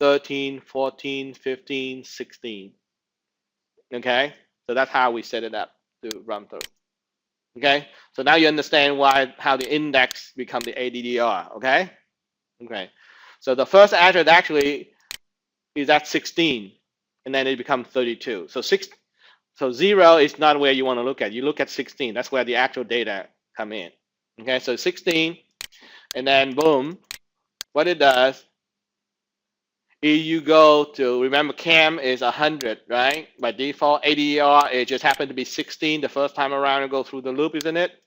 S1: 13, 14, 15, 16. Okay? So that's how we set it up to run through. Okay? So now you understand how the index become the ADDR. Okay? Okay. So the first address actually is at 16, and then it becomes 32. So 0 is not where you want to look at. You look at 16. That's where the actual data come in. Okay, so 16, and then boom, what it does is you go to, remember cam is 100, right? By default, ADR, it just happened to be 16 the first time around and go through the loop, isn't it?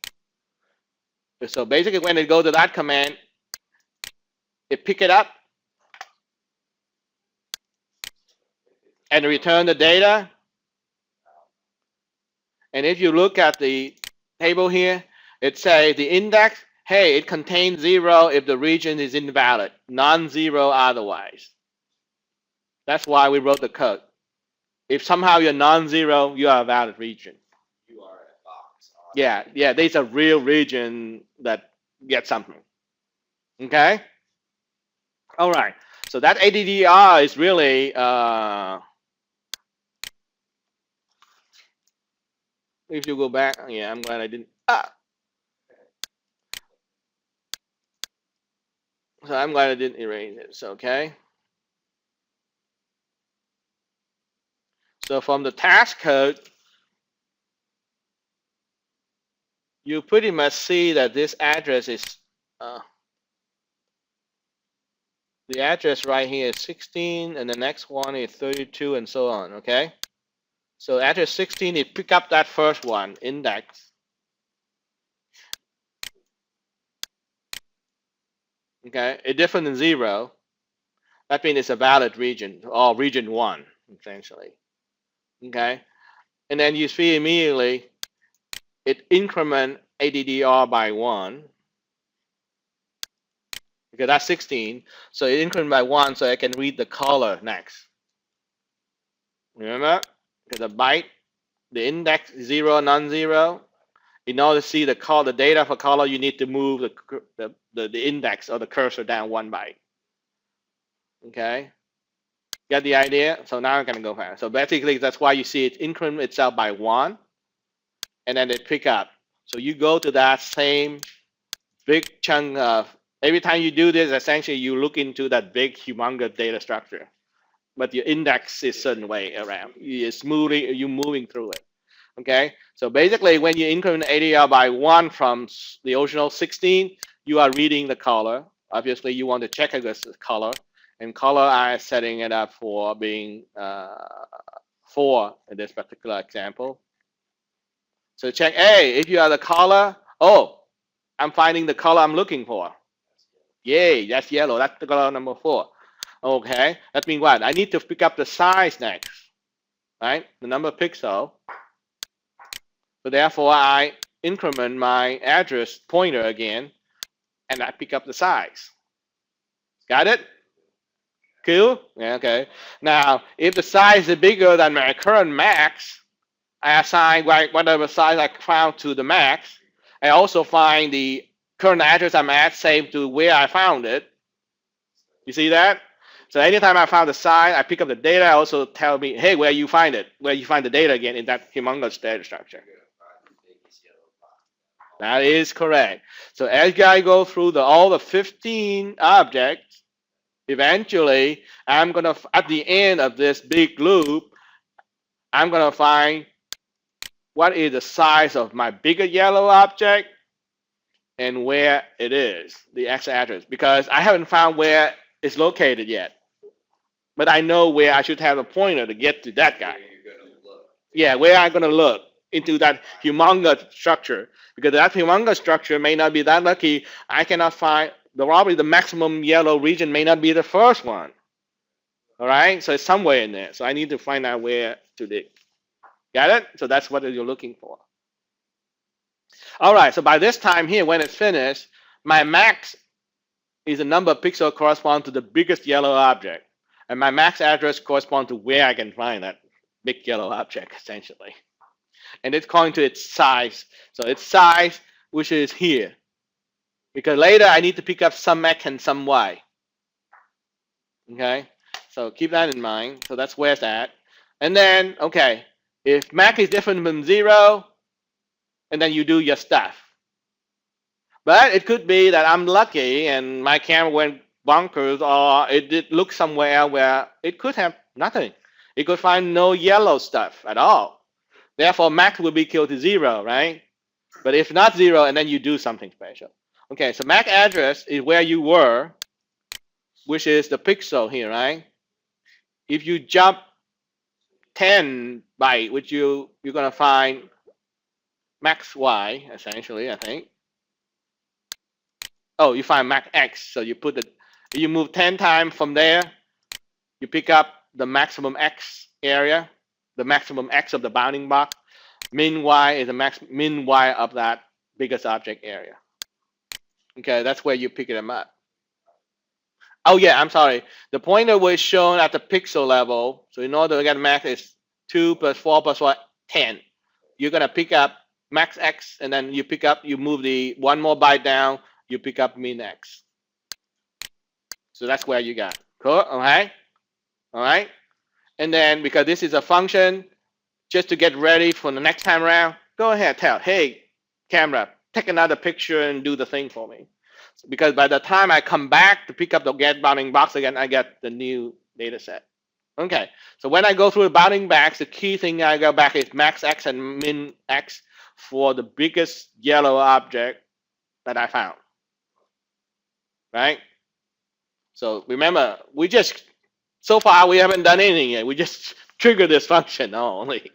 S1: So basically when it goes to that command, it pick it up and return the data. And if you look at the table here, it says the index, hey, it contains 0 if the region is invalid, non-zero otherwise. That's why we wrote the code. If somehow you're non-zero, you are a valid region.
S2: You are a box.
S1: Yeah, there's a real region that gets something. Okay? All right. So that ADDR is really, if you go back, yeah, I'm glad I didn't. So I'm glad I didn't erase it. So, okay. So from the task code, you pretty much see that this address is, the address right here is 16, and the next one is 32, and so on, okay? So address 16, it pick up that first one, index. Okay, it's different than 0. That means it's a valid region, or region 1, essentially. Okay, and then you see immediately it increment ADDR by 1, because that's 16, so it increment by 1 so I can read the color next. Remember? Because the byte, the index 0, non-zero. In order to see the data for color, you need to move the index or the cursor down 1 byte. Okay? Get the idea? So now I'm going to go fast. So basically, that's why you see it increment itself by 1, and then it pick up. So you go to that same big chunk of, every time you do this, essentially you look into that big, humongous data structure. But your index is certain way around. You're moving through it. Okay? So basically, when you increment ADR by 1 from the original 16, you are reading the color. Obviously, you want to check against the color. And color, I'm setting it up for being 4 in this particular example. So check, hey, if you are the color, oh, I'm finding the color I'm looking for. Yay, that's yellow. That's the color number 4. Okay, that means what? I need to pick up the size next, right? The number of pixel. So therefore, I increment my address pointer again, and I pick up the size. Got it? Cool? Yeah, okay. Now, if the size is bigger than my current max, I assign whatever size I found to the max. I also find the current address I'm at same to where I found it. You see that? So anytime I found the size, I pick up the data. I also tell me, hey, where you find it, where you find the data again in that humongous data structure. That is correct. So as I go through all the 15 objects, eventually I'm gonna, at the end of this big loop, I'm gonna find what is the size of my bigger yellow object and where it is, the X address, because I haven't found where it's located yet. But I know where I should have a pointer to get to that guy. Yeah, where I'm gonna look into that humongous structure, because that humongous structure may not be that lucky. I cannot find probably the maximum yellow region may not be the first one. All right, so it's somewhere in there. So I need to find out where to dig. Got it? So that's what you're looking for. All right, so by this time here, when it's finished, my max is the number of pixels correspond to the biggest yellow object, and my max address corresponds to where I can find that big yellow object essentially. And it's according to its size. So its size, which is here. Because later I need to pick up some X and some Y. Okay, so keep that in mind. So that's where it's at. And then, okay, if Mac is different from 0, and then you do your stuff. But it could be that I'm lucky and my camera went bonkers, or it did look somewhere where it could have nothing. It could find no yellow stuff at all. Therefore, Mac will be killed to 0, right? But if not 0, and then you do something special. Okay, so MAC address is where you were, which is the pixel here, right? If you jump 10 byte, which you're gonna find max Y essentially, I think. Oh, you find max X, so you put the, you move 10 times from there, you pick up the maximum X area, the maximum X of the bounding box. Min Y is the min Y of that biggest object area. Okay, that's where you pick them up. Oh yeah, I'm sorry. The pointer was shown at the pixel level. So in order to get max is 2 plus 4 plus 1, 10. You're gonna pick up max X, and then you pick up, you move the one more byte down, you pick up min X. So that's where you got. Cool, all right? All right? And then because this is a function, just to get ready for the next time around, go ahead, tell, hey, camera, take another picture and do the thing for me. Because by the time I come back to pick up the get bounding box again, I get the new data set. Okay, so when I go through the bounding box, the key thing I go back is max X and min X for the biggest yellow object that I found. Right? So remember, we just, so far we haven't done anything yet. We just trigger this function only.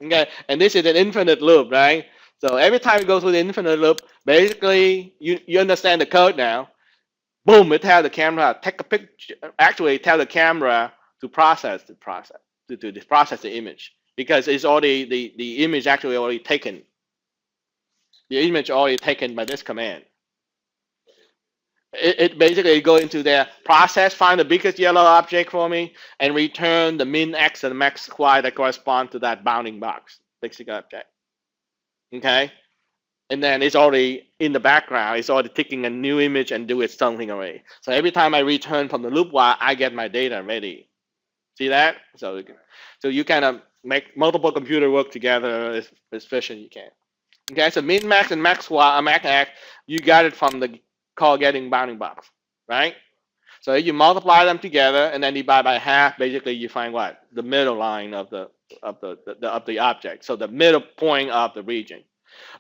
S1: Okay, and this is an infinite loop, right? So every time you go through the infinite loop, basically you understand the code now. Boom, it tells the camera take a picture. Actually, tell the camera to process the image, because it's already the image actually already taken. The image already taken by this command. It basically go into their process, find the biggest yellow object for me, and return the min X and max Y that correspond to that bounding box, basic object. Okay? And then it's already in the background, it's already taking a new image and do its something already. So every time I return from the loop while I get my data ready. See that? So you kind of make multiple computers work together as efficient as you can. Okay, so min max and max Y, max X, you got it from the call getting bounding box, right? So you multiply them together and then divide by half. Basically, you find what? The middle line of the object. So the middle point of the region.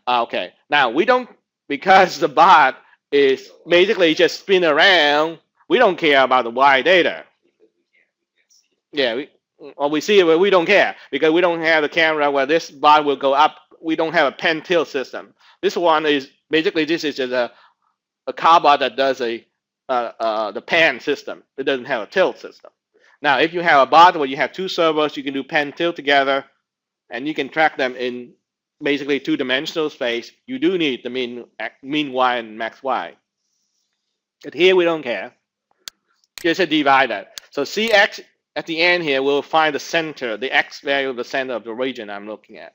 S1: Okay. Now we don't, because the bot is basically just spin around. We don't care about the Y data. Yeah. We see it, but we don't care because we don't have the camera where this bot will go up. We don't have a pen tilt system. This one is basically, this is just a CarBot that does the pan system. It doesn't have a tilt system. Now, if you have a bot where you have two servers, you can do pan tilt together, and you can track them in basically two-dimensional space. You do need the min Y and max Y. But here we don't care. Just a divider. So Cx at the end here will find the center, the X value of the center of the region I'm looking at.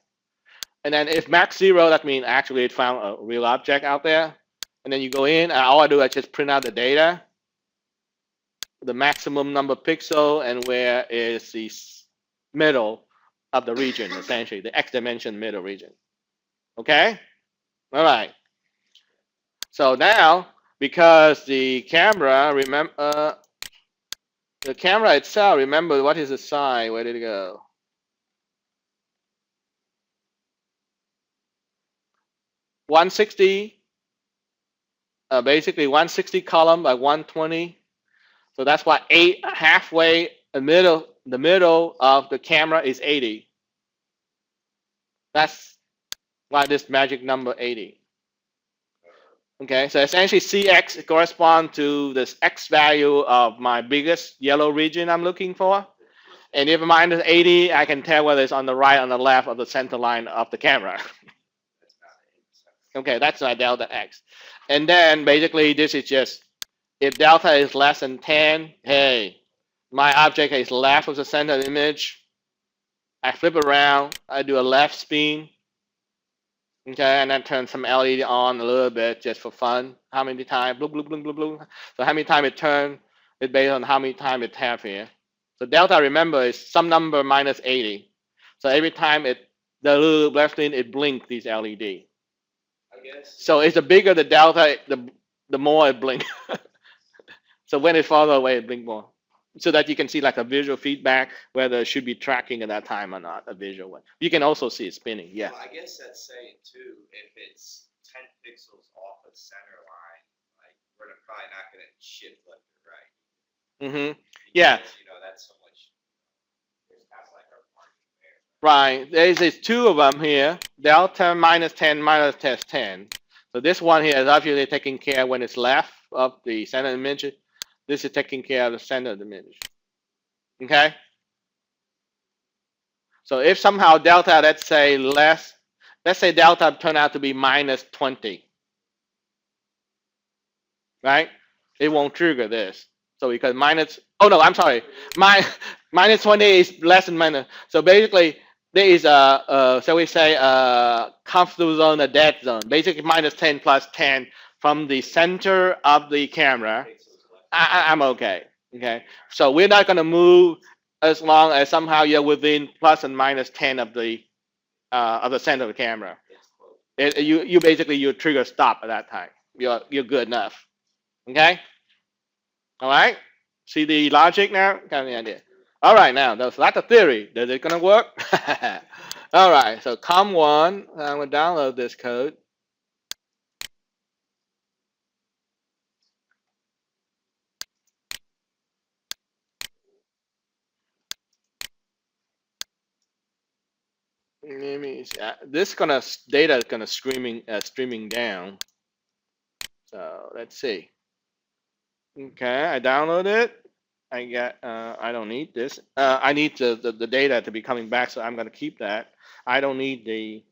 S1: And then if max 0, that means actually it found a real object out there. And then you go in, all I do is just print out the data, the maximum number of pixel, and where is the middle of the region, essentially, the X dimension middle region. Okay? All right. So now, because the camera, the camera itself, remember what is the size? Where did it go? Basically 160 column by 120. So that's why halfway, the middle of the camera is 80. That's why this magic number 80. Okay, so essentially Cx corresponds to this X value of my biggest yellow region I'm looking for. And if mine is 80, I can tell whether it's on the right or on the left of the center line of the camera. Okay, that's my delta X. And then basically this is just, if delta is less than 10, hey, my object is left of the center image. I flip around, I do a left spin, okay, and then turn some LED on a little bit just for fun. How many times? Blue, blue, blue, blue, blue. So how many times it turn is based on how many times it tap here. So delta, remember, is some number minus 80. So every time the little left spin, it blinks these LED.
S2: I guess.
S1: So it's the bigger the delta, the more it blinks. So when it's farther away, it blinks more. So that you can see like a visual feedback whether it should be tracking at that time or not, a visual one. You can also see it spinning, yeah.
S2: Well, I guess that's saying too, if it's 10 pixels off the center line, like we're probably not going to shift left or right.
S1: Mm-hmm. Yeah.
S2: Because, you know, that's so much. There's kind of like our margin there.
S1: Right. There's two of them here. Delta minus 10 minus test 10. So this one here is obviously taking care when it's left of the center image. This is taking care of the center of the image. Okay? So if somehow delta, let's say delta turned out to be minus 20. Right? It won't trigger this. So because minus 20 is less than minus. So basically, there is shall we say, a comfortable zone, a dead zone. Basically, minus 10 plus 10 from the center of the camera. I'm okay. Okay. So we're not going to move as long as somehow you're within plus and minus 10 of the center of the camera. You basically you trigger stop at that time. You're good enough. Okay. All right. See the logic now? Kind of the idea. All right, now that's the theory. Is it gonna work? All right, so COM1, I'm gonna download this code. This data is gonna streaming down. So let's see. Okay, I download it. I don't need this. I need the data to be coming back, so I'm gonna keep that. I don't need the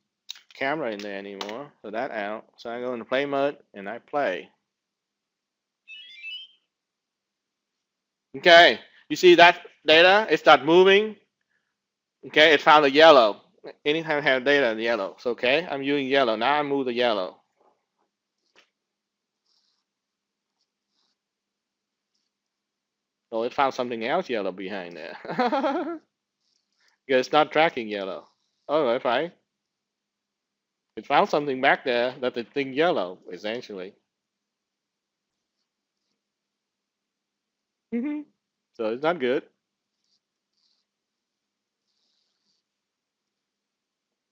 S1: camera in there anymore, so that out. So I go into play mode and I play. Okay, you see that data? It starts moving. Okay, it found the yellow. Anytime I have data in yellow, so okay, I'm using yellow. Now I move the yellow. Oh, it found something else yellow behind there. Because it's not tracking yellow. Oh, that's right. It found something back there that it thinks yellow, essentially. So it's not good.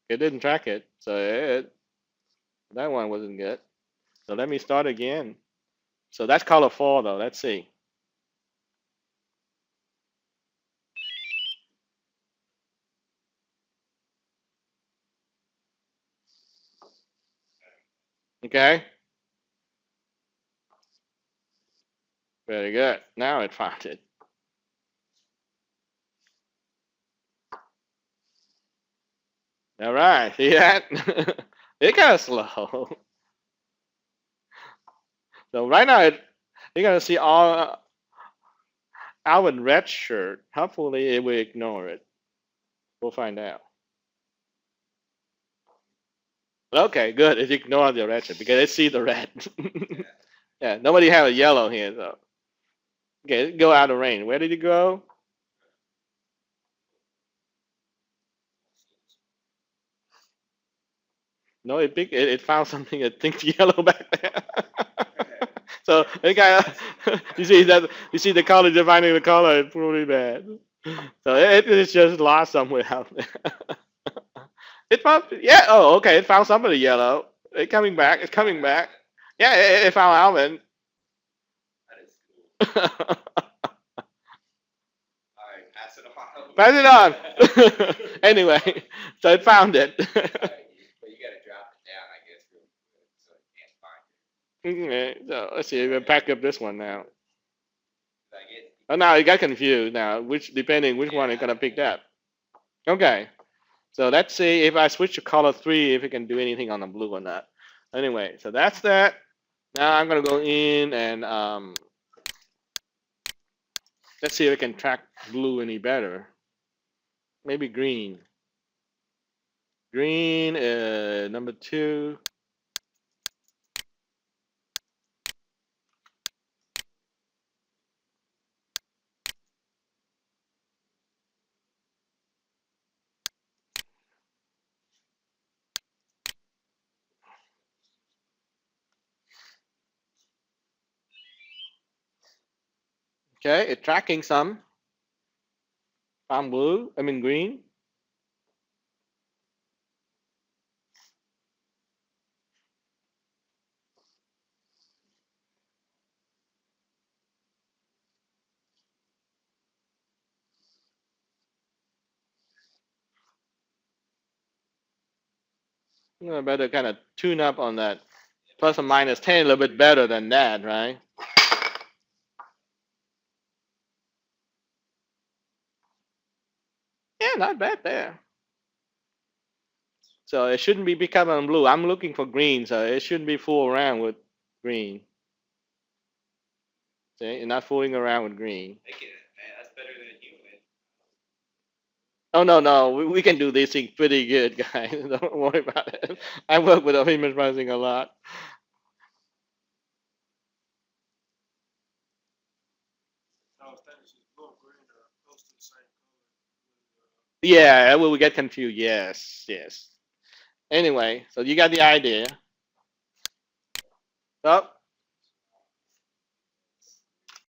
S1: It didn't track it, so that one wasn't good. So let me start again. So that's color 4 though. Let's see. Okay. Very good. Now it found it. All right. See that? It kind of slow. So right now you're gonna see all Alvin red shirt. Hopefully it will ignore it. We'll find out. Okay, good. It ignored the red shirt because it see the red. Yeah, nobody have a yellow here though. Okay, go out of range. Where did it go? No, it found something that thinks yellow back there. So it kind of you see the color defining the color is pretty bad. So it's just lost somewhere out there. It found okay, it found somebody yellow. It's coming back. It's coming back. Yeah, it found Alvin.
S2: That is cool. All right, pass it on.
S1: Pass it on. Anyway, so it found it.
S2: But you gotta drop it down, I guess, real quick, so it can't find it.
S1: Okay, so let's see. We'll pack up this one now.
S2: Did I get?
S1: Oh, now it got confused. Now, depending which one it's gonna pick up. Okay, so let's see if I switch to color 3, if it can do anything on the blue or not. Anyway, so that's that. Now I'm gonna go in and let's see if I can track blue any better. Maybe green. Green, number 2. Okay, it's tracking some. I'm blue, I mean green. I better kind of tune up on that plus or minus 10 a little bit better than that, right? Yeah, not bad there. So it shouldn't be becoming blue. I'm looking for green, so it shouldn't be fool around with green. See, you're not fooling around with green.
S2: I get it, man. That's better than a human.
S1: Oh no, we can do this thing pretty good, guys. Don't worry about it. I work with image processing a lot.
S3: I was thinking she's blue and green are close to the same color.
S1: Yeah, well, we get confused. Yes, yes. Anyway, so you got the idea. So